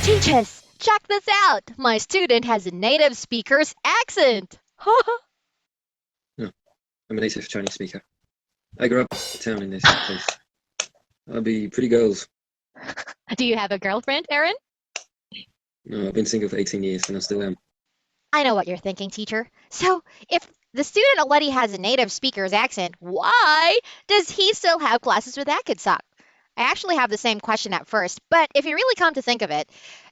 Teachers, check this out. My student has a native speaker's accent. No, I'm a native Chinese speaker. I grew up in a town in this place. I'll be pretty girls. Do you have a girlfriend, Aaron? No, I've been single for 18 years and I still am. I know what you're thinking, teacher. So, if the student already has a native speaker's accent, why does he still have classes with Akitsak? I actually have the same question at first, but if you really come to think of it,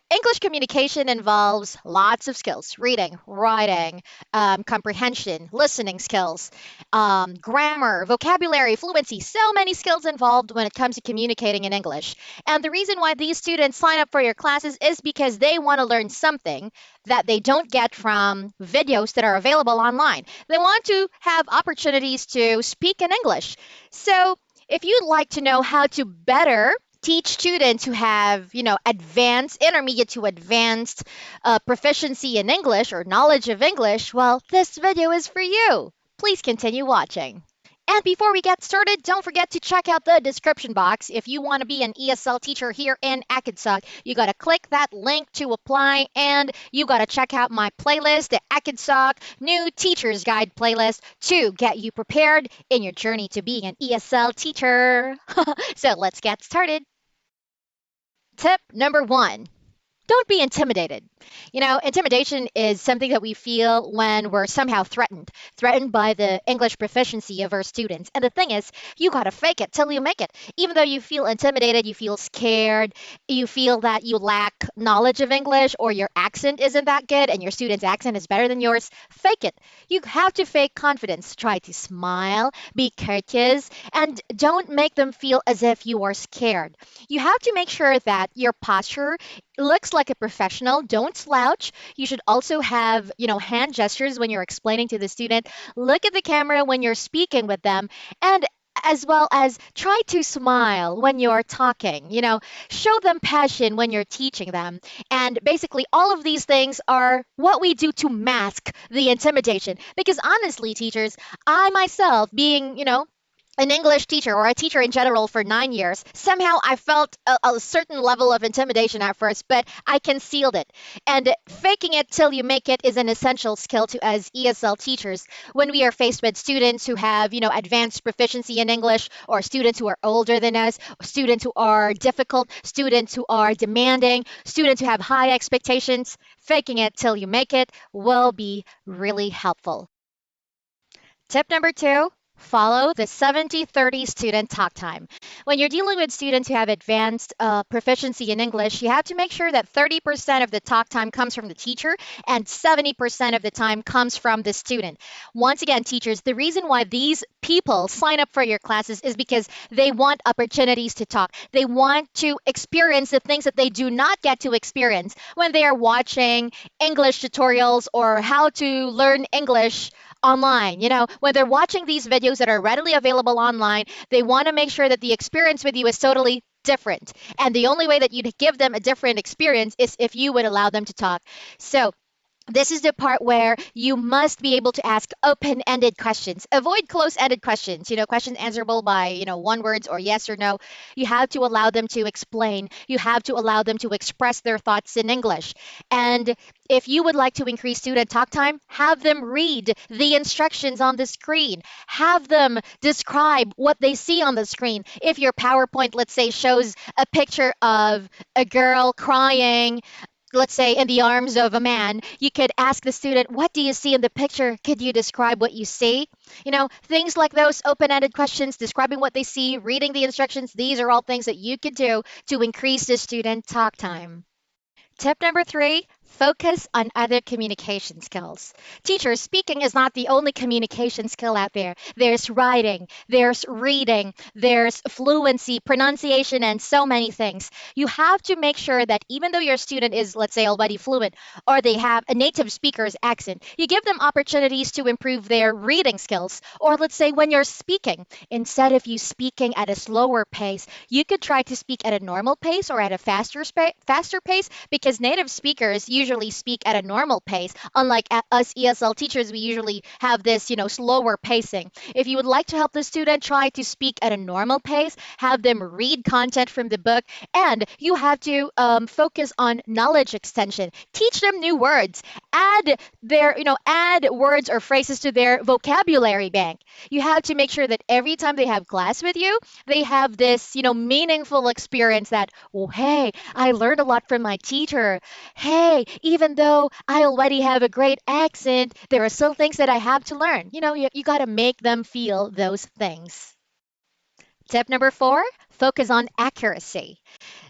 English communication involves lots of skills: reading, writing, comprehension, listening skills, grammar, vocabulary, fluency. So many skills involved when it comes to communicating in English. And the reason why these students sign up for your classes is because they want to learn something that they don't get from videos that are available online. They want to have opportunities to speak in English. So, if you'd like to know how to better teach students who have, advanced, intermediate to advanced proficiency in English or knowledge of English, well, this video is for you. Please continue watching. And before we get started, don't forget to check out the description box. If you want to be an ESL teacher here in Akitsak, you got to click that link to apply, and you got to check out my playlist, the Akitsak New Teacher's Guide playlist, to get you prepared in your journey to being an ESL teacher. So let's get started. Tip number 1. Don't be intimidated. Intimidation is something that we feel when we're somehow threatened by the English proficiency of our students. And the thing is, you gotta fake it till you make it. Even though you feel intimidated, you feel scared, you feel that you lack knowledge of English or your accent isn't that good and your student's accent is better than yours, fake it. You have to fake confidence. Try to smile, be courteous, and don't make them feel as if you are scared. You have to make sure that your posture looks like a professional. Don't slouch. You should also have, hand gestures when you're explaining to the student. Look at the camera when you're speaking with them, and as well as try to smile when you're talking. Show them passion when you're teaching them. And basically, all of these things are what we do to mask the intimidation. Because honestly, teachers, I myself, being, an English teacher or a teacher in general for 9 years, somehow I felt a certain level of intimidation at first, but I concealed it. And faking it till you make it is an essential skill to as ESL teachers when we are faced with students who have, advanced proficiency in English, or students who are older than us, students who are difficult, students who are demanding, students who have high expectations. Faking it till you make it will be really helpful. Tip number 2. Follow the 70-30 student talk time. When you're dealing with students who have advanced proficiency in English, you have to make sure that 30% of the talk time comes from the teacher and 70% of the time comes from the student. Once again, teachers, the reason why these people sign up for your classes is because they want opportunities to talk. They want to experience the things that they do not get to experience when they are watching English tutorials or how to learn English online. When they're watching these videos that are readily available online, they want to make sure that the experience with you is totally different. And the only way that you'd give them a different experience is if you would allow them to talk. So, this is the part where you must be able to ask open-ended questions. Avoid close-ended questions, questions answerable by, one words or yes or no. You have to allow them to explain. You have to allow them to express their thoughts in English. And if you would like to increase student talk time, have them read the instructions on the screen. Have them describe what they see on the screen. If your PowerPoint, let's say, shows a picture of a girl crying, let's say in the arms of a man, you could ask the student, what do you see in the picture? Could you describe what you see? Things like those open-ended questions, describing what they see, reading the instructions, these are all things that you could do to increase the student talk time. Tip number 3, focus on other communication skills. Teachers, speaking is not the only communication skill out there. There's writing, there's reading, there's fluency, pronunciation, and so many things. You have to make sure that even though your student is, let's say, already fluent or they have a native speaker's accent, you give them opportunities to improve their reading skills. Or let's say when you're speaking, instead of you speaking at a slower pace, you could try to speak at a normal pace or at a faster pace, because native speakers usually speak at a normal pace. Unlike us ESL teachers, we usually have this, slower pacing. If you would like to help the student try to speak at a normal pace, have them read content from the book, and you have to focus on knowledge extension. Teach them new words. Add words or phrases to their vocabulary bank. You have to make sure that every time they have class with you, they have this, meaningful experience that, oh, hey, I learned a lot from my teacher. Hey, even though I already have a great accent, there are still things that I have to learn. You got to make them feel those things. Tip number 4, focus on accuracy.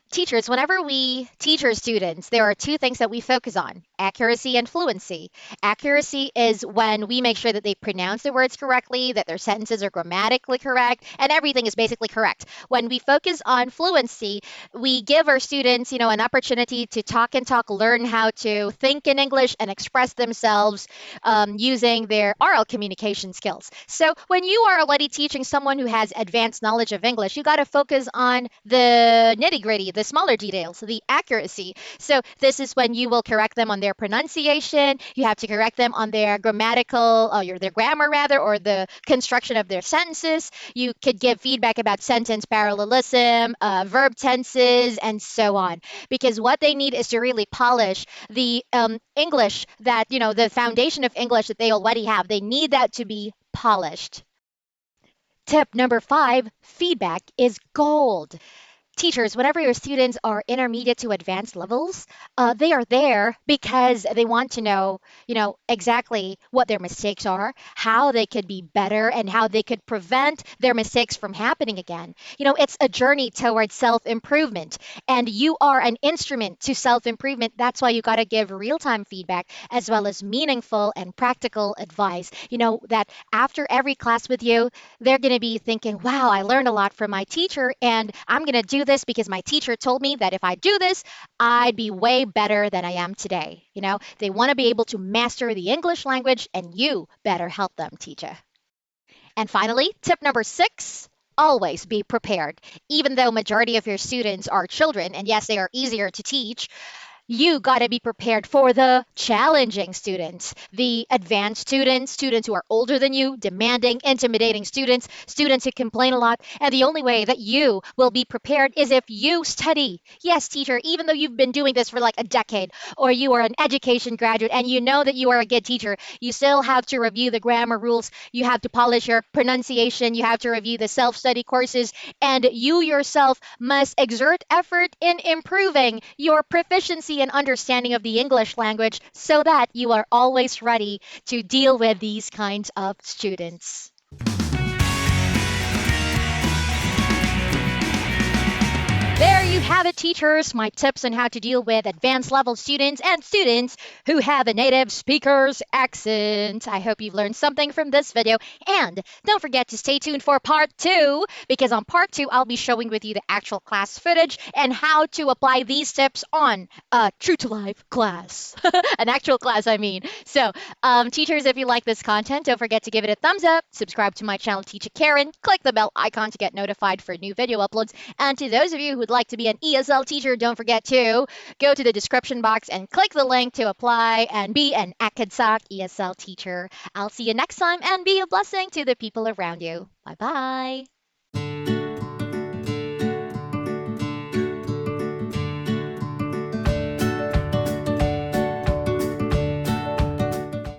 Teachers, whenever we teach our students, there are two things that we focus on: accuracy and fluency. Accuracy is when we make sure that they pronounce the words correctly, that their sentences are grammatically correct, and everything is basically correct. When we focus on fluency, we give our students, an opportunity to talk and talk, learn how to think in English and express themselves using their oral communication skills. So when you are already teaching someone who has advanced knowledge of English, you got to focus on the nitty gritty, the smaller details, the accuracy. So this is when you will correct them on their pronunciation. You have to correct them on their grammatical, or their grammar rather, or the construction of their sentences. You could give feedback about sentence parallelism, verb tenses, and so on. Because what they need is to really polish the English that, the foundation of English that they already have. They need that to be polished. Tip number 5, feedback is gold. Teachers, whenever your students are intermediate to advanced levels, they are there because they want to know, exactly what their mistakes are, how they could be better, and how they could prevent their mistakes from happening again. It's a journey towards self-improvement, and you are an instrument to self-improvement. That's why you got to give real-time feedback as well as meaningful and practical advice. That after every class with you, they're going to be thinking, wow, I learned a lot from my teacher, and I'm going to do this because my teacher told me that if I do this, I'd be way better than I am today. They want to be able to master the English language, and you better help them, teacher. And finally, tip number 6, always be prepared. Even though majority of your students are children, and yes, they are easier to teach, you got to be prepared for the challenging students, the advanced students, students who are older than you, demanding, intimidating students, students who complain a lot. And the only way that you will be prepared is if you study. Yes, teacher, even though you've been doing this for like a decade, or you are an education graduate and you know that you are a good teacher, you still have to review the grammar rules. You have to polish your pronunciation. You have to review the self study courses. And you yourself must exert effort in improving your proficiency and understanding of the English language so that you are always ready to deal with these kinds of students. There you have it, teachers. My tips on how to deal with advanced level students and students who have a native speaker's accent. I hope you've learned something from this video. And don't forget to stay tuned for part 2, because on part 2, I'll be showing with you the actual class footage and how to apply these tips on a true to life class. An actual class, I mean. So, teachers, if you like this content, don't forget to give it a thumbs up, subscribe to my channel, Teacha Karen, click the bell icon to get notified for new video uploads. And to those of you who would like to be an ESL teacher, don't forget to go to the description box and click the link to apply and be an Akadsak ESL teacher. I'll see you next time, and be a blessing to the people around you. Bye bye.